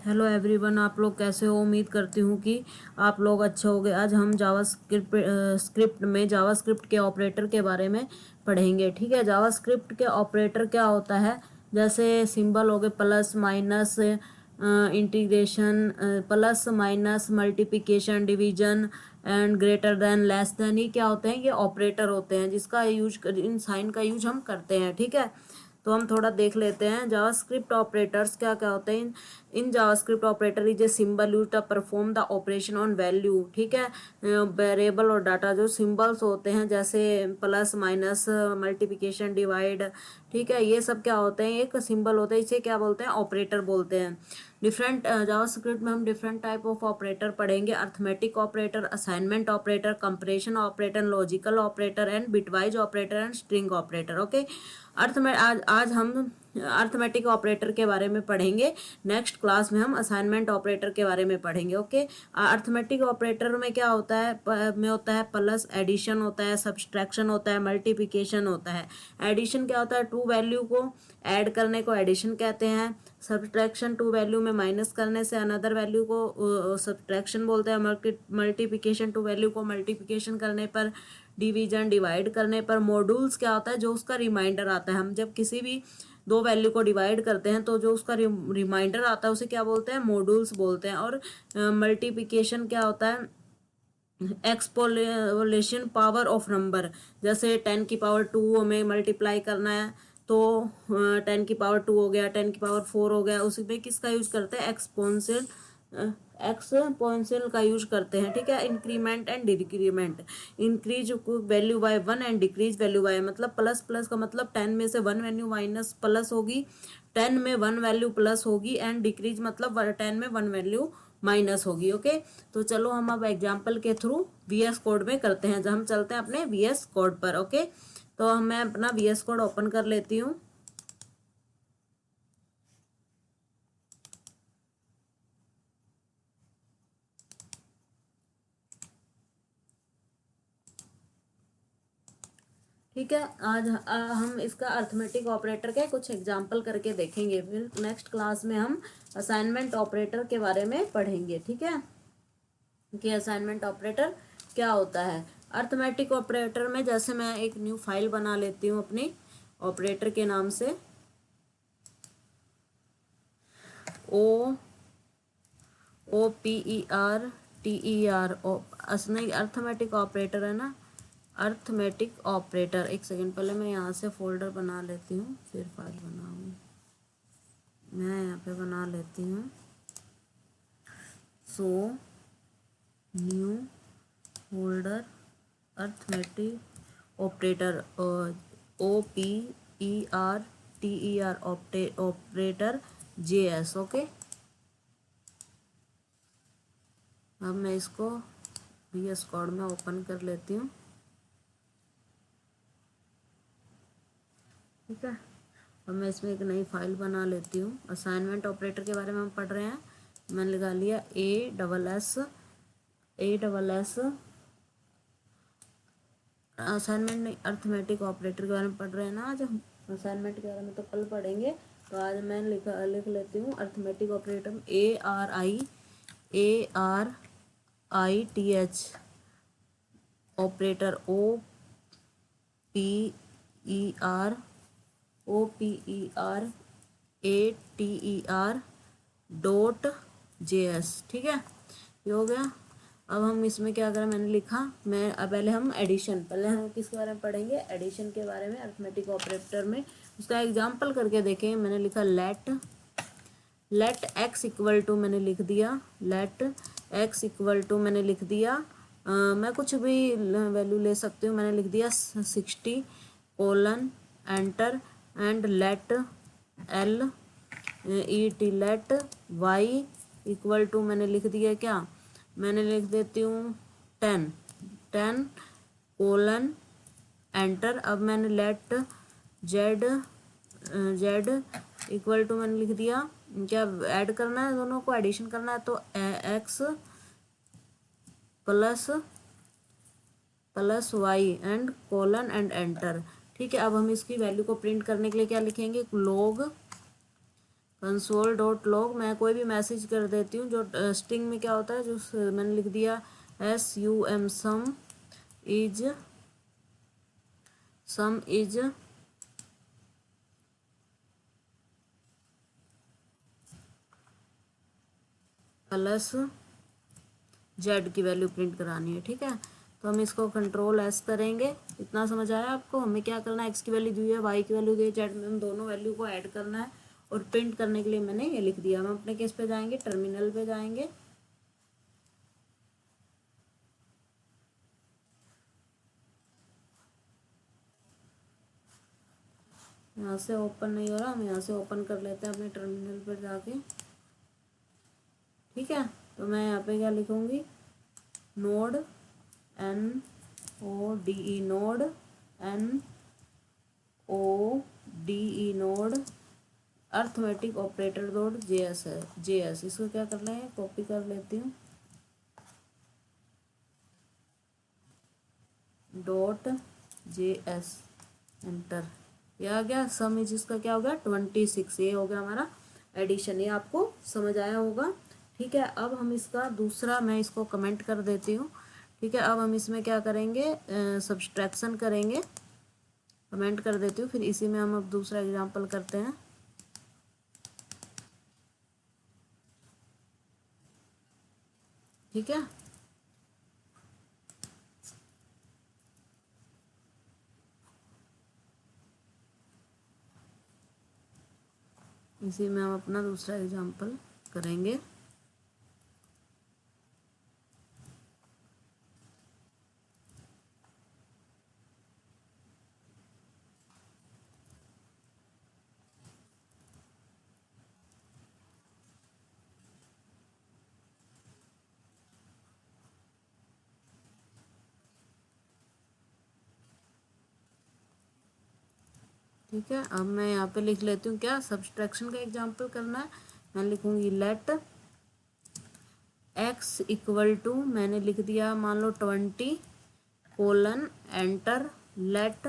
Hello everyone, आप लोग कैसे हो। उम्मीद करती हूँ कि आप लोग अच्छे होंगे। आज हम स्क्रिप्ट में जावास्क्रिप्ट के ऑपरेटर के बारे में पढ़ेंगे। ठीक है, जावास्क्रिप्ट के ऑपरेटर क्या होता है। जैसे सिंबल हो गए plus minus, integration, plus minus, multiplication, division and greater than, less than, ये क्या होते हैं, ये ऑपरेटर होते हैं जिसका यूज, इन साइन का यूज हम करते हैं। ठीक है, तो हम थोड़ा देख लेते हैं जावास्क्रिप्ट ऑपरेटर्स क्या क्या होते हैं। In JavaScript operator is a symbol use to perform the operation on value. ठीक है, वेरिएबल और डाटा जो सिंबल्स होते हैं जैसे प्लस माइनस, मल्टीप्लिकेशन, डिवाइड, ठीक है, ये सब क्या होते हैं, एक सिंबल होते हैं, इसे क्या बोलते हैं, ऑपरेटर बोलते हैं। डिफरेंट जावास्क्रिप्ट में हम डिफरेंट टाइप ऑफ ऑपरेटर पढ़ेंगे। Arithmetic operator, assignment operator, comparison operator, logical operator and bitwise operator and string operator. Okay, अर्थ में आज हम अर्थमेटिक ऑपरेटर के बारे में पढ़ेंगे। नेक्स्ट क्लास में हम असाइनमेंट ऑपरेटर के बारे में पढ़ेंगे। ओके, अर्थमेटिक ऑपरेटर में क्या होता है, होता है प्लस, एडिशन होता है, सब्सट्रैक्शन होता है, मल्टीप्लिकेशन होता है। एडिशन क्या होता है, टू वैल्यू को ऐड करने को एडिशन कहते हैं। सब्सट्रैक्शन, टू वैल्यू में माइनस करने से अनदर वैल्यू को सब्सट्रैक्शन बोलते हैं। मल्टीप्लिकेशन, टू वैल्यू को मल्टीप्लिकेशन करने पर, डिवीजन, डिवाइड करने पर। मॉड्यूल्स क्या होता है, जो उसका रिमाइंडर आता है। हम जब किसी भी दो वैल्यू को डिवाइड करते हैं तो जो उसका रिमाइंडर आता है उसे क्या बोलते हैं, मॉड्यूल्स बोलते हैं। और मल्टीप्लिकेशन क्या होता है, एक्सपोलेशन पावर ऑफ नंबर। जैसे 10 की पावर 2 हमें मल्टीप्लाई करना है तो 10 की पावर 2 हो गया, 10 की पावर 4 हो गया, उसी में किसका यूज करते हैं, एक्सपोनेंशियल का यूज करते हैं। ठीक है, increment and decrement, increase value by 1 and decrease value by, मतलब प्लस प्लस का मतलब 10 में से 1 वैल्यू माइनस प्लस होगी, 10 में 1 वैल्यू प्लस होगी, एंड डिक्रीज मतलब 10 में 1 वैल्यू माइनस होगी। ओके, तो चलो हम अब एग्जाम्पल के थ्रू वीएस कोड में करते हैं। जब हम चलते हैं अपने वीएस कोड पर। ओके, तो मैं अपना वीएस कोड ओपन कर लेती हूँ। ठीक है, आज हम इसका अर्थमेटिक ऑपरेटर के कुछ एग्जाम्पल करके देखेंगे। फिर नेक्स्ट क्लास में हम असाइनमेंट ऑपरेटर के बारे में पढ़ेंगे। ठीक है, कि असाइनमेंट ऑपरेटर क्या होता है। अर्थमेटिक ऑपरेटर में जैसे मैं एक न्यू फाइल बना लेती हूँ अपनी ऑपरेटर के नाम से, OPERTER, असली अर्थमेटिक ऑपरेटर है ना, अर्थमेटिक ऑपरेटर। एक सेकंड, पहले मैं यहाँ से फोल्डर बना लेती हूँ फिर फाइल बनाऊँ। मैं यहाँ पे बना लेती हूँ, so new folder arithmetic operator, OPERTER operator JS। Okay, अब मैं इसको VS कोड में ओपन कर लेती हूँ। ठीक है, अब मैं इसमें एक नई फाइल बना लेती हूँ। असाइनमेंट ऑपरेटर के बारे में हम पढ़ रहे हैं। मैंने लगा लिया A SS असाइनमेंट नहीं, अर्थमेटिक ऑपरेटर के बारे में पढ़ रहे हैं ना आज हम। असाइनमेंट के बारे में तो कल पढ़ेंगे। तो आज मैं लिख लेती हूँ arithmetic operator, ARITH operator, OPERATER.JS। ठीक है, ये हो गया। अब हम इसमें क्या करें, मैंने लिखा, मैं अब पहले हम एडिशन, पहले हम किसके बारे में पढ़ेंगे, एडिशन के बारे में अर्थमेटिक ऑपरेटर में। उसका एग्जांपल करके देखें। मैंने लिखा लेट एक्स इक्वल टू, मैंने लिख दिया लेट एक्स इक्वल टू, मैंने लिख दिया मैं कुछ भी वैल्यू ले सकती हूँ। मैंने लिख दिया 60 colon enter, and let let Y equal to, मैंने लिख दिया क्या, मैंने लिख देती हूँ 10 कोलन एंटर। अब मैंने लेट जेड इक्वल टू, मैंने लिख दिया, क्या ऐड करना है, दोनों को एडिशन करना है, तो X plus Y and colon and enter. ठीक है, अब हम इसकी वैल्यू को प्रिंट करने के लिए क्या लिखेंगे, कंसोल डॉट लॉग मैं कोई भी मैसेज कर देती हूँ जो स्ट्रिंग में क्या होता है, जो मैंने लिख दिया SUM some is plus Z की वैल्यू प्रिंट करानी है। ठीक है, तो हम इसको कंट्रोल एस करेंगे। इतना समझ आया आपको? हमें क्या करना है, एक्स की वैल्यू दी है, वाई की वैल्यू दी है, जेड में हम दोनों वैल्यू को ऐड करना है और प्रिंट करने के लिए मैंने ये लिख दिया। हम अपने केस पे जाएंगे, टर्मिनल पे जाएंगे, यहाँ से ओपन नहीं हो रहा, हम यहाँ से ओपन कर लेते हैं अपने टर्मिनल पर जाके। ठीक है, तो मैं यहाँ पे क्या लिखूँगी, node NODE node NODE node arithmetic operator dot JS है, JS इसको क्या करना है, कॉपी कर लेती हूँ, डॉट JS एंटर। ये आ गया। सम इज इसका क्या हो गया 26, ये हो गया हमारा एडिशन। ये आपको समझ आया होगा। ठीक है, अब हम इसका दूसरा, मैं इसको कमेंट कर देती हूँ। ठीक है, अब हम इसमें क्या करेंगे, सब्सट्रैक्शन करेंगे, कमेंट कर देती हूँ। फिर इसी में हम अब दूसरा एग्जांपल करते हैं। ठीक है, इसी में हम अपना दूसरा एग्जांपल करेंगे। ठीक है, अब मैं यहाँ पे लिख लेती हूँ क्या, सब्सट्रैक्शन का एग्जांपल करना है। मैं लिखूँगी लेट x इक्वल टू, मैंने लिख दिया मान लो 20 colon enter, let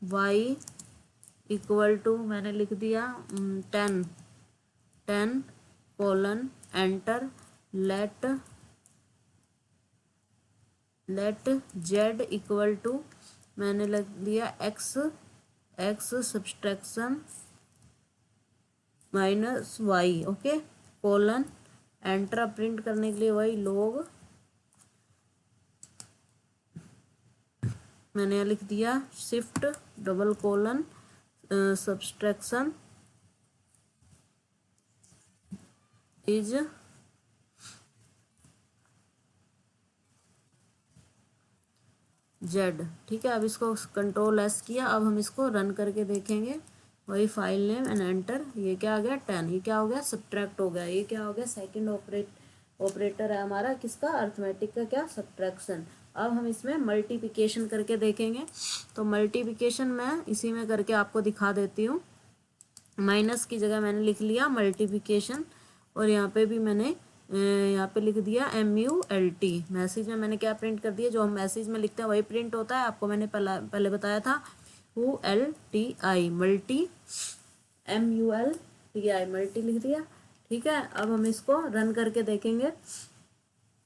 y equal to, मैंने लिख दिया 10 colon enter, let z equal to, मैंने लिख दिया x subtraction minus y, okay, colon enter. Print करने के लिए वही लोग मैंने यहाँ लिख दिया shift double colon subtraction is Z. ठीक है, अब इसको कंट्रोल एस किया। अब हम इसको रन करके देखेंगे, वही फाइल नेम एंड एंटर। ये क्या आ गया 10, ये क्या हो गया सब्ट्रैक्ट हो गया। ये क्या हो गया, सेकंड ऑपरेटर है हमारा किसका, अर्थमेटिक का, क्या, सब्ट्रैक्शन। अब हम इसमें मल्टीप्लिकेशन करके देखेंगे। तो मल्टीप्लिकेशन मैं इसी में करके आपको दिखा देती हूँ। माइनस की जगह मैंने लिख लिया मल्टीप्लिकेशन, और यहाँ पे भी मैंने यहाँ पे लिख दिया MULT। मैसेज में मैंने क्या प्रिंट कर दिया, जो हम मैसेज में लिखते हैं वही प्रिंट होता है। आपको मैंने पहले बताया था ULTI मल्टी, MULTI मल्टी लिख दिया। ठीक है, अब हम इसको रन करके देखेंगे।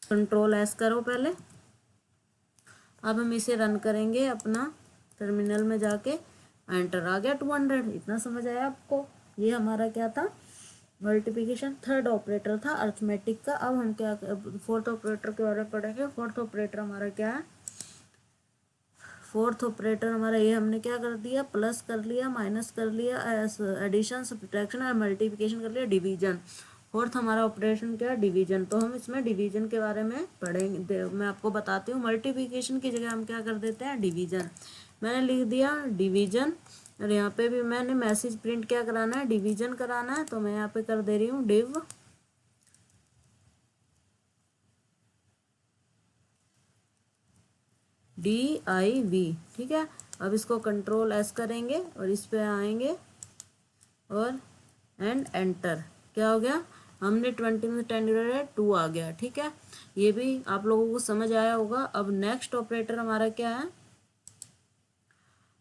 कंट्रोल एस करो पहले। अब हम इसे रन करेंगे अपना टर्मिनल में जाके, एंटर आ गया 200। इतना समझ आया आपको? ये हमारा क्या था, मल्टीप्लिकेशन थर्ड ऑपरेटर था अर्थमेटिक का। अब हम क्या, फोर्थ ऑपरेटर के बारे में पढ़ेंगे। फोर्थ ऑपरेटर हमारा क्या है, फोर्थ ऑपरेटर हमारा ये हमने क्या कर दिया, प्लस कर लिया, माइनस कर लिया, एडिशन सब्ट्रैक्शन और मल्टीप्लिकेशन कर लिया, डिवीजन। फोर्थ हमारा ऑपरेशन क्या है, डिवीजन। तो हम इसमें डिवीजन के बारे में पढ़ेंगे। मैं आपको बताती हूँ, मल्टीप्लिकेशन की जगह हम क्या कर देते हैं, डिवीजन। मैंने लिख दिया डिवीजन, और यहाँ पे भी मैंने मैसेज प्रिंट क्या कराना है, डिवीजन कराना है। तो मैं यहाँ पे कर दे रही हूँ डिव DIV। ठीक है, अब इसको कंट्रोल एस करेंगे और इस पे आएंगे और एंड एंटर। क्या हो गया, हमने 20 में 10 डिवाइडेड है 2 आ गया। ठीक है, ये भी आप लोगों को समझ आया होगा। अब नेक्स्ट ऑपरेटर हमारा क्या है,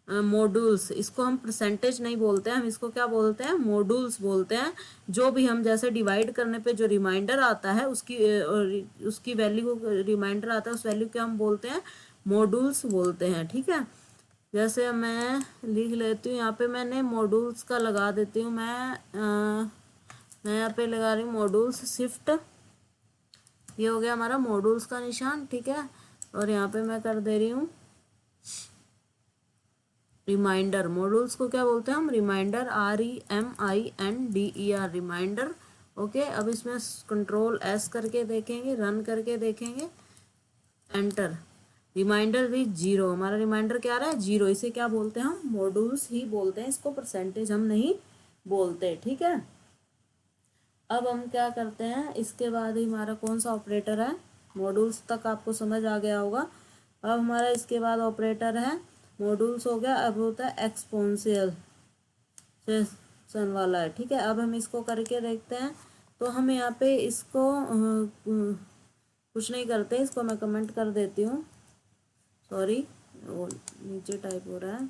मॉड्यूल्स, इसको हम परसेंटेज नहीं बोलते हैं, हम इसको क्या बोलते हैं, मॉड्यूल्स बोलते हैं। जो भी हम जैसे डिवाइड करने पे जो रिमाइंडर आता है उसकी वैल्यू को रिमाइंडर आता है, उस वैल्यू को हम बोलते हैं मॉड्यूल्स बोलते हैं। ठीक है, जैसे मैं लिख लेती हूँ, यहाँ पे मैंने मॉड्यूल्स का लगा देती हूँ, मैं यहाँ पे लगा रही हूँ मॉड्यूल्स शिफ्ट, ये हो गया हमारा मॉड्यूल्स का निशान। ठीक है, और यहाँ पे मैं कर दे रही हूँ रिमाइंडर। मॉड्यूल्स को क्या बोलते हैं हम, रिमाइंडर, REMINDER, रिमाइंडर। ओके, अब इसमें कंट्रोल S करके देखेंगे, रन करके देखेंगे, एंटर। रिमाइंडर भी 0, हमारा रिमाइंडर क्या रहा है, 0। इसे क्या बोलते हैं हम, मॉड्यूल्स ही बोलते हैं, इसको परसेंटेज हम नहीं बोलते। ठीक है, अब हम क्या करते हैं, इसके बाद ही हमारा कौन सा ऑपरेटर है, मॉड्यूल्स तक आपको समझ आ गया होगा। अब हमारा इसके बाद ऑपरेटर है, मॉड्यूल्स हो गया, अब होता है एक्सपोनेंशियल वाला है। ठीक है, अब हम इसको करके देखते हैं। तो हम यहाँ पे इसको कुछ नहीं करते, इसको मैं कमेंट कर देती हूँ, सॉरी वो नीचे टाइप हो रहा है।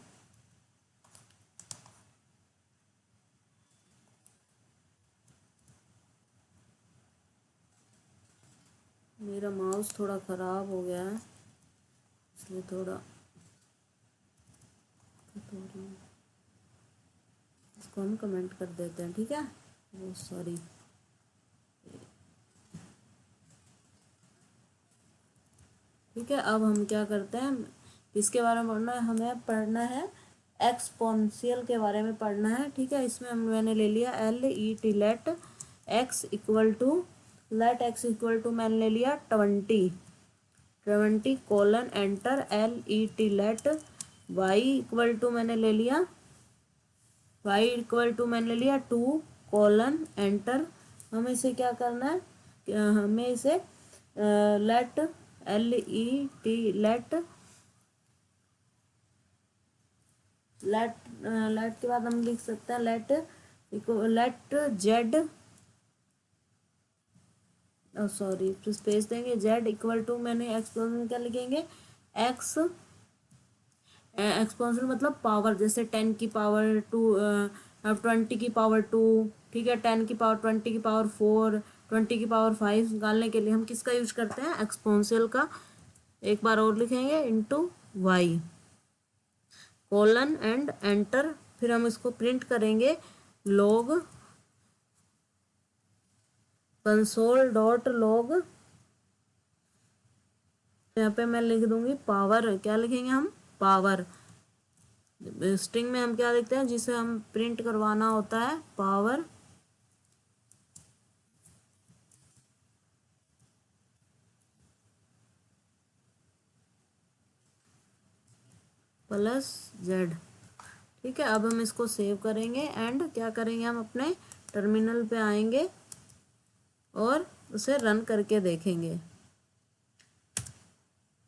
मेरा माउस थोड़ा ख़राब हो गया है, इसलिए थोड़ा इसको हम कमेंट कर देते हैं। ठीक है, वो सॉरी, ठीक है। अब हम क्या करते हैं, इसके बारे में पढ़ना है, हमें पढ़ना है एक्सपोनेंशियल के बारे में पढ़ना है। ठीक है, इसमें मैंने ले लिया LET, let X equal to, मैंने ले लिया 20 colon enter, LET let y equal to मैंने ले लिया 2 कोलन एंटर। हमें इसे क्या करना है, हमें इसे लेट LET लेट के बाद हम लिख सकते हैं लेट जेड, सॉरी स्पेस देंगे, जेड इक्वल टू, मैंने एक्सपोनेंशियल क्या लिखेंगे, एक्स एक्सपोनेंशियल मतलब पावर, जैसे 10 की पावर 2, 20 की पावर 2। ठीक है, 10 की पावर, 20 की पावर 4, 20 की पावर 5 निकालने के लिए हम किसका यूज करते हैं, एक्सपोनेंशियल का। एक बार और लिखेंगे, into Y colon and enter. फिर हम इसको प्रिंट करेंगे, लॉग कंसोल डॉट लॉग, यहाँ पे मैं लिख दूंगी पावर, क्या लिखेंगे हम, पावर। स्ट्रिंग में हम क्या लिखते हैं, जिसे हम प्रिंट करवाना होता है, पावर प्लस जेड। ठीक है, अब हम इसको सेव करेंगे एंड क्या करेंगे, हम अपने टर्मिनल पे आएंगे और उसे रन करके देखेंगे।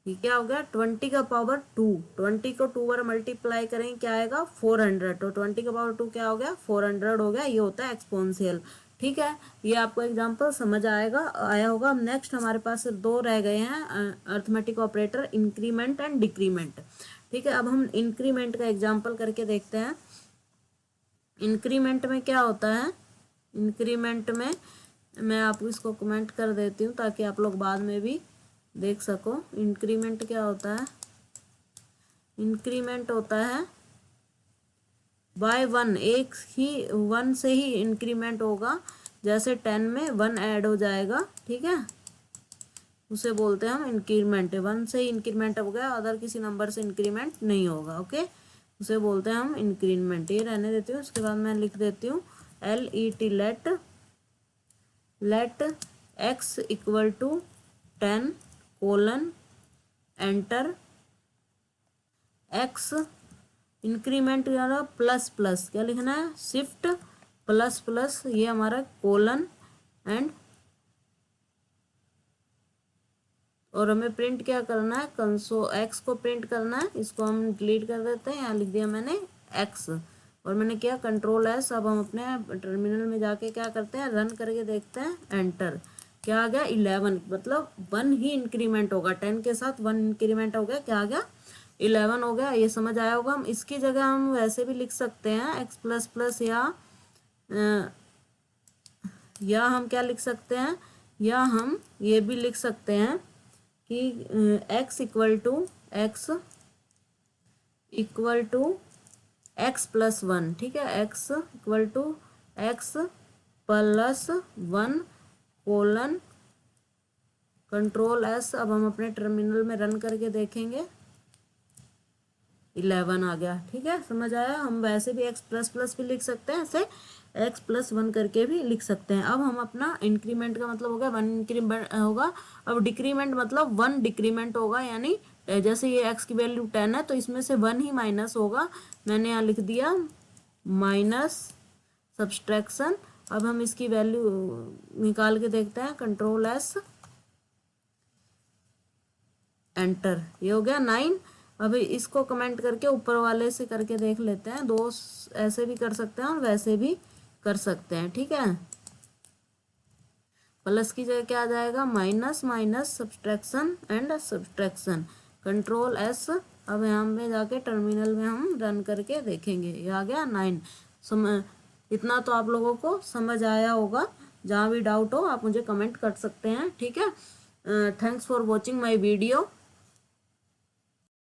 ये क्या हो गया, 20 का पावर 2, 20 को 2 बार मल्टीप्लाई करेंगे, क्या आएगा 400, तो 20 का पावर 2 क्या हो गया, 400 हो गया। ये होता है एक्सपोनेंशियल। ठीक है, ये आपको एग्जांपल समझ आया होगा। अब नेक्स्ट हमारे पास 2 रह गए हैं arithmetic operator, increment and decrement. ठीक है, अब हम इंक्रीमेंट का एग्जाम्पल करके देखते हैं। इंक्रीमेंट में क्या होता है, इंक्रीमेंट में मैं आपको इसको कमेंट कर देती हूँ ताकि आप लोग बाद में भी देख सको। इंक्रीमेंट क्या होता है, इंक्रीमेंट होता है बाय 1, एक ही 1 से ही इंक्रीमेंट होगा। जैसे 10 में 1 ऐड हो जाएगा, ठीक है, उसे बोलते हैं हम इंक्रीमेंट। 1 से ही इंक्रीमेंट हो गया, अदर किसी नंबर से इंक्रीमेंट नहीं होगा। ओके, उसे बोलते हैं हम इंक्रीमेंट। ये रहने देती हूँ, उसके बाद मैं लिख देती हूँ LET let X equal to 10 colon enter, X increment plus plus, क्या लिखना है, शिफ्ट प्लस प्लस, ये हमारा कोलन एंड, और हमें प्रिंट क्या करना है, एक्स को प्रिंट करना है। इसको हम डिलीट कर देते हैं, यहाँ लिख दिया मैंने एक्स, और मैंने किया कंट्रोल एस। अब हम अपने टर्मिनल में जाके क्या करते हैं, रन करके देखते हैं, एंटर। क्या आ गया 11, मतलब 1 ही इंक्रीमेंट होगा, 10 के साथ 1 इंक्रीमेंट हो गया, क्या आ गया 11 हो गया, ये समझ आया होगा। हम इसकी जगह हम वैसे भी लिख सकते हैं x प्लस प्लस, या हम क्या लिख सकते हैं, या हम ये भी लिख सकते हैं कि x equal to X plus one. ठीक है, x equal to X plus one colon control S. अब हम अपने टर्मिनल में रन करके देखेंगे, 11 आ गया। ठीक है, समझ आया। हम वैसे भी x प्लस प्लस भी लिख सकते हैं, ऐसे x प्लस वन करके भी लिख सकते हैं। अब हम अपना इंक्रीमेंट का मतलब होगा 1 इंक्रीमेंट होगा, अब डिक्रीमेंट मतलब 1 डिक्रीमेंट होगा, यानी जैसे ये x की वैल्यू 10 है तो इसमें से 1 ही माइनस होगा। मैंने यहाँ लिख दिया माइनस सब्सट्रैक्शन। अब हम इसकी वैल्यू निकाल के देखते हैं, कंट्रोल एस एंटर, ये हो गया 9। अभी इसको कमेंट करके ऊपर वाले से करके देख लेते हैं, दो ऐसे भी कर सकते हैं और वैसे भी कर सकते हैं। ठीक है, प्लस की जगह क्या आ जाएगा, minus minus subtraction and subtraction, control S. अब यहाँ पे जाके टर्मिनल में हम रन करके देखेंगे, ये आ गया 9। इतना तो आप लोगों को समझ आया होगा। जहाँ भी डाउट हो आप मुझे कमेंट कर सकते हैं। ठीक है, thanks for watching my video.